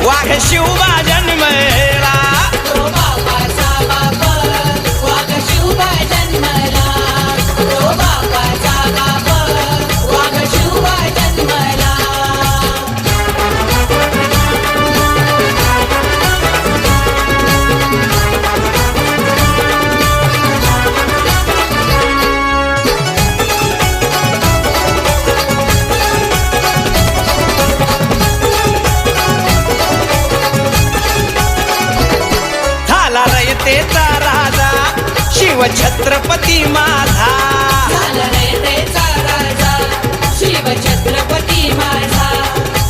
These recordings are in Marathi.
वाघ शिवबा जन्मला. तो बापाचा बाप वाघ शिवबा जन्मला. तो बापाचा बाप वाघ शिवबा जन्मला. रयतेचा राजा शिव छत्रपती माझा. झाला रयतेचा राजा शिव छत्रपती माझा.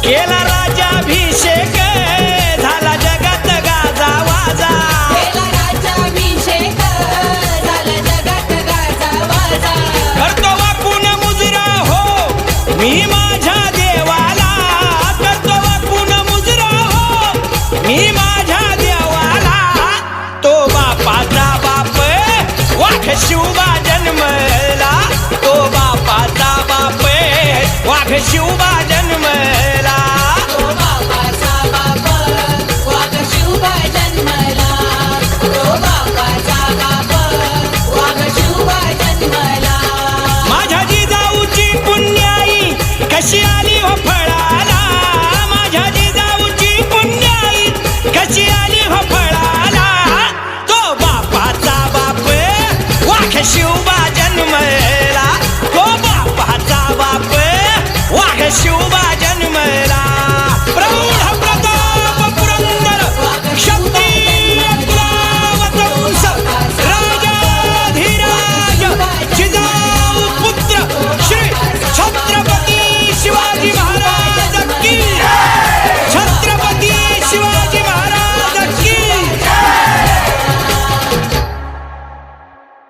केला राजाभिषेक झाला जगात गाजा वाजा. केला राज्याभिषेक झाला जगात गाजा वाजा. करतो वाकून मुजरा हो मी माझ्या देवाला. करतो वाकून मुजरा हो मी माझ्या देवाला. तो बापाचा बाप वाघ शिवबा जन्मला. तो बापाचा बाप वाघ शिवबा